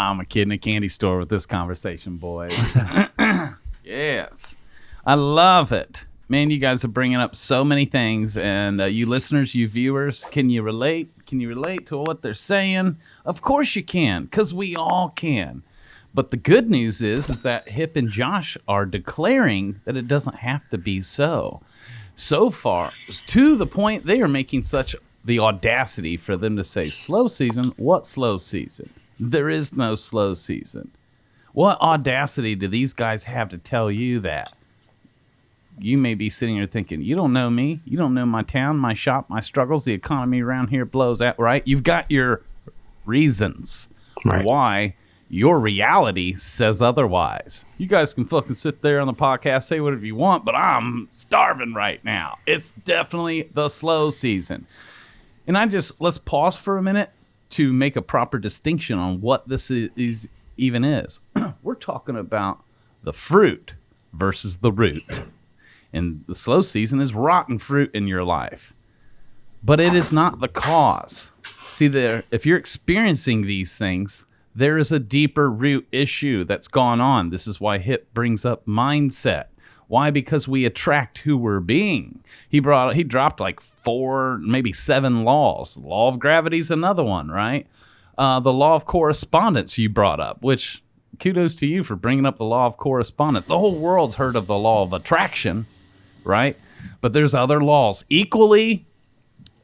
I'm a kid in a candy store with this conversation, boys. Yes. I love it. Man, you guys are bringing up so many things. And you listeners, you viewers, can you relate? Can you relate to what they're saying? Of course you can, because we all can. But the good news is that Hip and Josh are declaring that it doesn't have to be so. So far, to the point they are making such the audacity for them to say slow season. What slow season? There is no slow season. What audacity do these guys have to tell you that? You may be sitting here thinking, you don't know me. You don't know my town, my shop, my struggles. The economy around here blows out, right? You've got your reasons why your reality says otherwise. You guys can fucking sit there on the podcast, say whatever you want, but I'm starving right now. It's definitely the slow season. And let's pause for a minute to make a proper distinction on what this even is. We're talking about the fruit versus the root. And the slow season is rotten fruit in your life. But it is not the cause. See, if you're experiencing these things, there is a deeper root issue that's gone on. This is why Hip brings up mindset. Why? Because we attract who we're being. He dropped like 4, maybe 7 laws. The law of gravity is another one, right? The law of correspondence you brought up, which kudos to you for bringing up the law of correspondence. The whole world's heard of the law of attraction, right? But there's other laws equally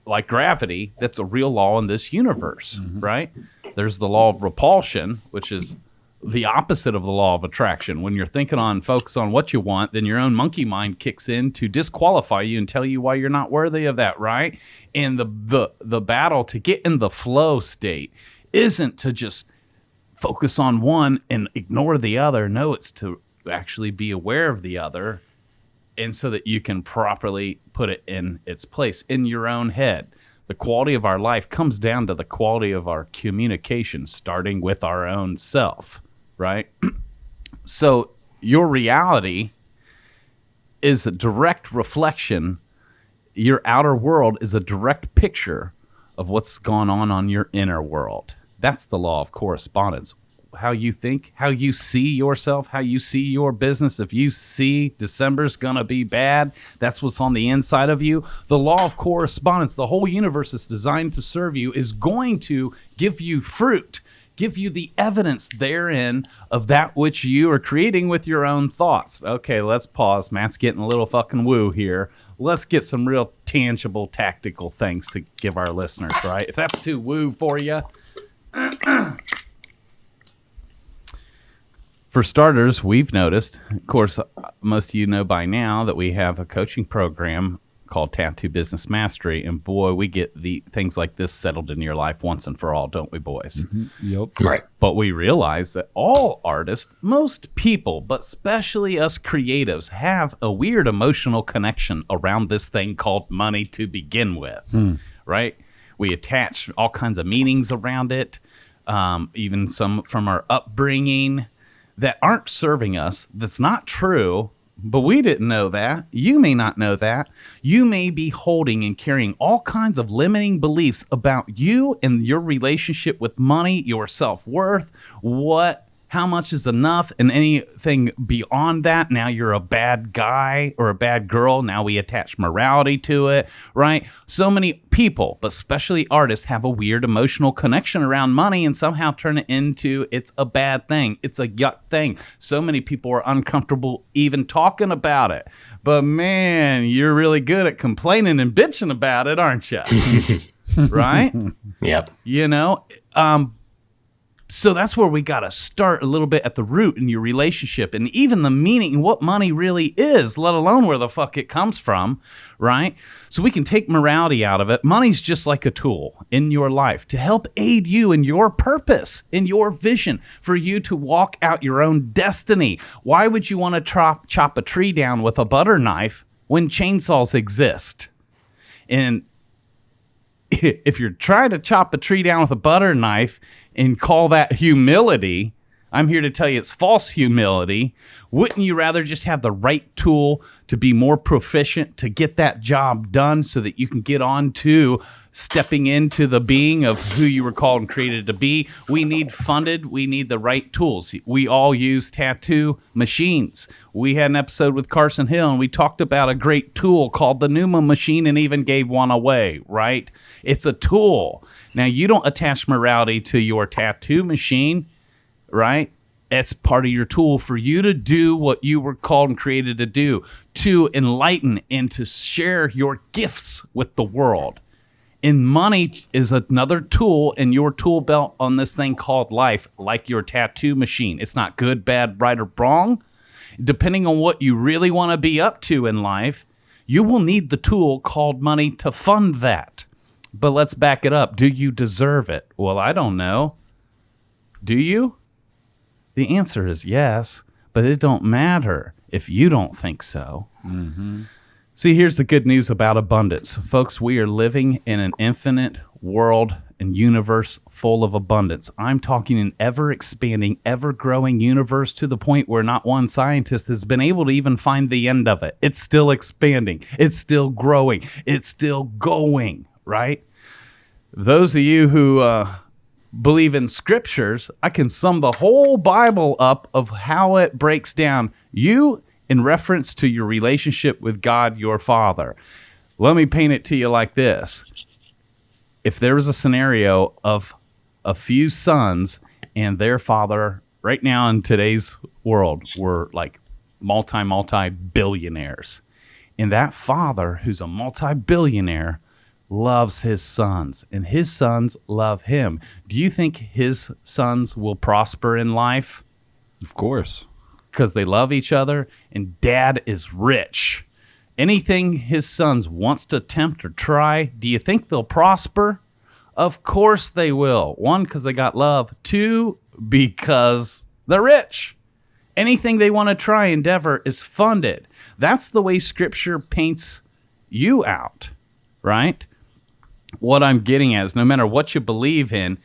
like gravity that's a real law in this universe, right? There's the law of repulsion, which is the opposite of the law of attraction. When you're focus on what you want, then your own monkey mind kicks in to disqualify you and tell you why you're not worthy of that, right? And the battle to get in the flow state isn't to just focus on one and ignore the other. No, it's to actually be aware of the other, and so that you can properly put it in its place in your own head. The quality of our life comes down to the quality of our communication, starting with our own self, right? So your reality is a direct reflection. Your outer world is a direct picture of what's gone on your inner world. That's the law of correspondence. How you think, how you see yourself, how you see your business. If you see December's going to be bad, that's what's on the inside of you. The law of correspondence, the whole universe is designed to serve you, is going to give you fruit, give you the evidence therein of that which you are creating with your own thoughts. Okay, let's pause. Matt's getting a little fucking woo here. Let's get some real tangible, tactical things to give our listeners, right? If that's too woo for you. For starters, we've noticed, of course, most of you know by now that we have a coaching program called Tattoo Business Mastery, and boy, we get the things like this settled in your life once and for all, don't we, boys? Yep. Right. But we realize that all artists, most people, but especially us creatives, have a weird emotional connection around this thing called money to begin with, right? We attach all kinds of meanings around it, even some from our upbringing, that aren't serving us. That's not true, but we didn't know that. You may not know that. You may be holding and carrying all kinds of limiting beliefs about you and your relationship with money, your self-worth, how much is enough, and anything beyond that. Now you're a bad guy or a bad girl. Now we attach morality to it, right? So many people, but especially artists, have a weird emotional connection around money and somehow turn it into it's a bad thing. It's a yuck thing. So many people are uncomfortable even talking about it. But man, you're really good at complaining and bitching about it, aren't you? Right? Yep. You know, so that's where we got to start a little bit at the root in your relationship and even the meaning, what money really is, let alone where the fuck it comes from, right? So we can take morality out of it. Money's just like a tool in your life to help aid you in your purpose, in your vision, for you to walk out your own destiny. Why would you want to chop a tree down with a butter knife when chainsaws exist? And if you're trying to chop a tree down with a butter knife and call that humility, I'm here to tell you it's false humility. Wouldn't you rather just have the right tool to be more proficient, to get that job done so that you can get on to stepping into the being of who you were called and created to be. We need funded. We need the right tools. We all use tattoo machines. We had an episode with Carson Hill, and we talked about a great tool called the Numa machine and even gave one away, right? It's a tool. Now, you don't attach morality to your tattoo machine, right? It's part of your tool for you to do what you were called and created to do, to enlighten and to share your gifts with the world. And money is another tool in your tool belt on this thing called life, like your tattoo machine. It's not good, bad, right, or wrong. Depending on what you really want to be up to in life, you will need the tool called money to fund that. But let's back it up. Do you deserve it? Well, I don't know. Do you? The answer is yes, but it don't matter if you don't think so. Mm-hmm. See, here's the good news about abundance. Folks, we are living in an infinite world and universe full of abundance. I'm talking an ever-expanding, ever-growing universe to the point where not one scientist has been able to even find the end of it. It's still expanding. It's still growing. It's still going, right? Those of you who believe in scriptures, I can sum the whole Bible up of how it breaks down. You in reference to your relationship with God, your Father. Let me paint it to you like this. If there was a scenario of a few sons and their father, right now in today's world, were like multi-billionaires. And that father, who's a multi-billionaire, loves his sons, and his sons love him. Do you think his sons will prosper in life? Of course. Because they love each other, and dad is rich. Anything his sons wants to attempt or try, do you think they'll prosper? Of course they will. One, because they got love. Two, because they're rich. Anything they want to try, endeavor, is funded. That's the way Scripture paints you out, right? What I'm getting at is no matter what you believe in,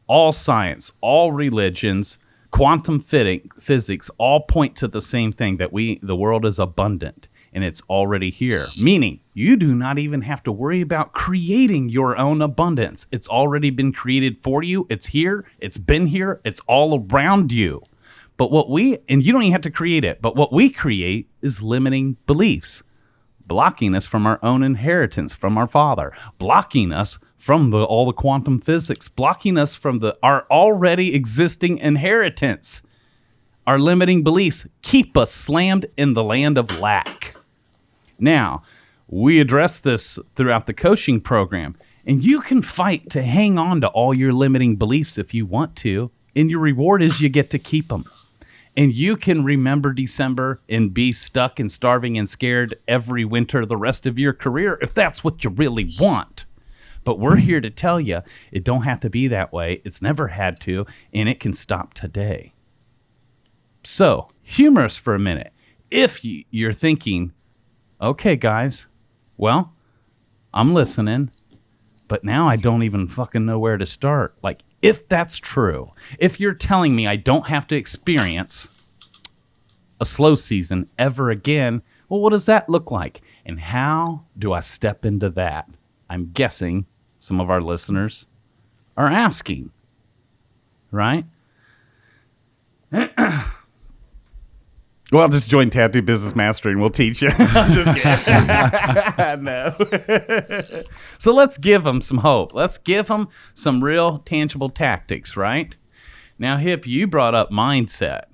all science, all religions, quantum physics all point to the same thing, that the world is abundant and it's already here. Meaning, you do not even have to worry about creating your own abundance. It's already been created for you. It's here. It's been here. It's all around you. But and you don't even have to create it, but what we create is limiting beliefs, blocking us from our own inheritance from our Father, blocking us from all the quantum physics, blocking us from our already existing inheritance. Our limiting beliefs keep us slammed in the land of lack. Now, we address this throughout the coaching program, and you can fight to hang on to all your limiting beliefs if you want to, and your reward is you get to keep them. And you can remember December and be stuck and starving and scared every winter the rest of your career if that's what you really want. But we're here to tell you it don't have to be that way. It's never had to, and it can stop today. So, humorous for a minute. If you're thinking, okay, guys, well, I'm listening, but now I don't even fucking know where to start. Like, if that's true, if you're telling me I don't have to experience a slow season ever again, well, what does that look like? And how do I step into that? I'm guessing some of our listeners are asking, right? Well, just join Tattoo Business Mastery and we'll teach you. I'm just kidding. No. So let's give them some hope. Let's give them some real tangible tactics, right? Now, Hip, you brought up mindset.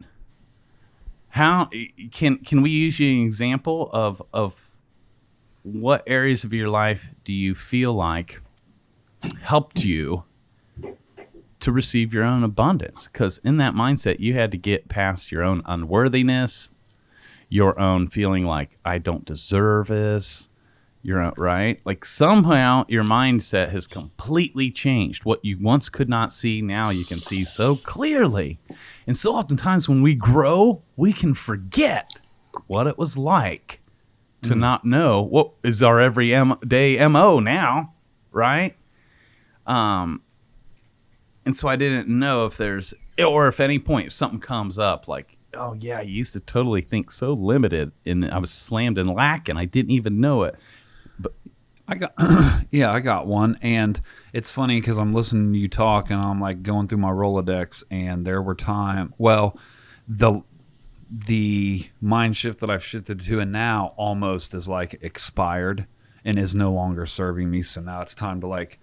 How can we use you an example of what areas of your life do you feel like helped you to receive your own abundance? Because in that mindset, you had to get past your own unworthiness, your own feeling like, I don't deserve this, right? Like somehow your mindset has completely changed. What you once could not see, now you can see so clearly. And so oftentimes when we grow, we can forget what it was like to not know what is our everyday MO now, right? And so I didn't know if there's, or if any point, if something comes up, like oh yeah, I used to totally think so limited, and I was slammed in lack, and I didn't even know it. But I got, yeah, I got one, and it's funny because I'm listening to you talk, and I'm like going through my Rolodex, and there were the mind shift that I've shifted to, and now almost is like expired and is no longer serving me. So now it's time to like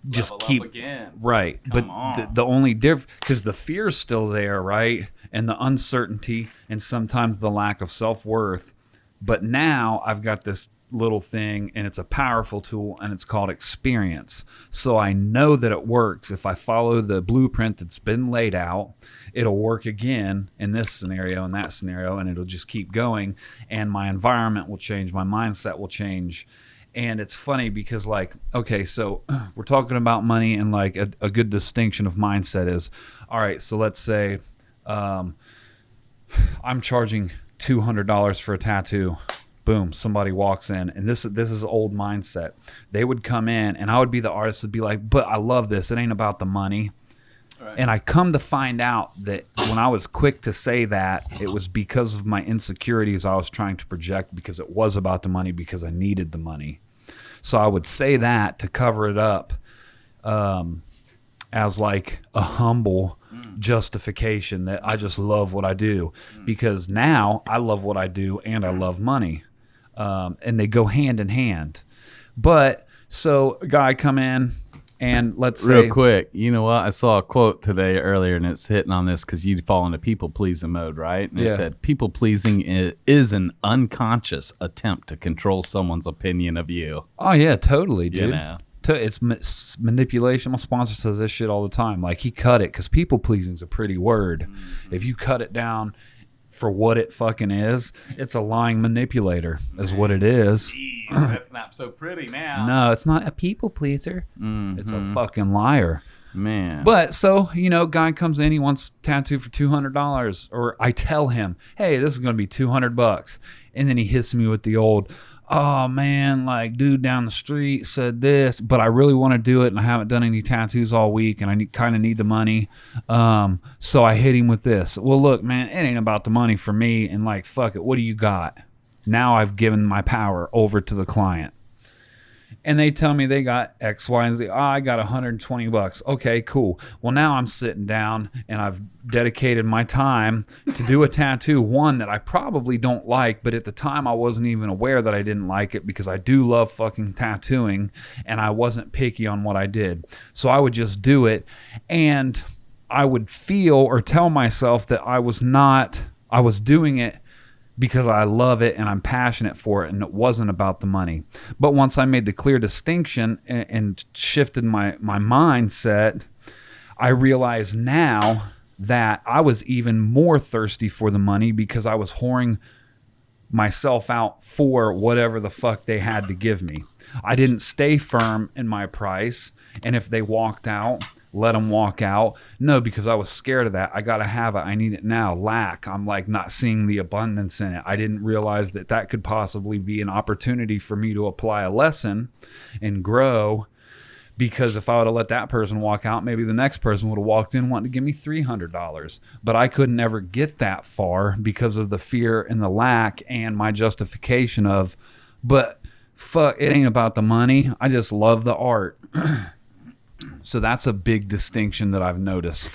just level keep up again. right. Come But on. the only difference, because the fear's still there, right, and the uncertainty, and sometimes the lack of self-worth. But now I've got this little thing, and it's a powerful tool, and it's called experience. So I know that it works. If I follow the blueprint that's been laid out, it'll work again in this scenario and that scenario, and it'll just keep going, and my environment will change, my mindset will change. And it's funny because, like, okay, so we're talking about money, and like a good distinction of mindset is, all right, so let's say I'm charging $200 for a tattoo. Boom, somebody walks in, and this is old mindset. They would come in, and I would be the artist that'd be like, but I love this. It ain't about the money. Right. And I come to find out that when I was quick to say that, it was because of my insecurities I was trying to project, because it was about the money, because I needed the money. So I would say that to cover it up as like a humble justification that I just love what I do, because now I love what I do and I love money. And they go hand in hand. But so a guy come in, and let's say, Real quick, you know what? I saw a quote today earlier, and it's hitting on this because you fall into people-pleasing mode, right? And it Yeah. said, people-pleasing is an unconscious attempt to control someone's opinion of you. oh yeah, totally, dude. You know? It's manipulation. My sponsor says this shit all the time. Like, he cut it because people pleasing is a pretty word. If you cut it down for what it fucking is, it's a lying manipulator, is what it is. Jeez, that's not so pretty now. No, it's not a people pleaser. It's a fucking liar. Man. But so, guy comes in, he wants tattoo for $200, or I tell him, hey, this is going to be $200. And then he hits me with the old, oh man, like, dude down the street said this, but I really want to do it, and I haven't done any tattoos all week, and I kind of need the money. So I hit him with this. Well, look, man, it ain't about the money for me, and like, fuck it, what do you got? Now I've given my power over to the client. And they tell me they got X, Y, and Z. Oh, I got $120. Okay, cool. Well, now I'm sitting down, and I've dedicated my time to do a tattoo, one that I probably don't like, but at the time I wasn't even aware that I didn't like it, because I do love fucking tattooing, and I wasn't picky on what I did. So I would just do it, and I would feel or tell myself that I was doing it because I love it and I'm passionate for it, and it wasn't about the money. But once I made the clear distinction and shifted my mindset, I realize now that I was even more thirsty for the money, because I was whoring myself out for whatever the fuck they had to give me. I didn't stay firm in my price, and if they walked out, let them walk out. No, because I was scared of that. I got to have it. I need it now. Lack. I'm like not seeing the abundance in it. I didn't realize that could possibly be an opportunity for me to apply a lesson and grow, because if I would have let that person walk out, maybe the next person would have walked in wanting to give me $300. But I could never get that far because of the fear and the lack and my justification of, but fuck, it ain't about the money. I just love the art. So that's a big distinction that I've noticed.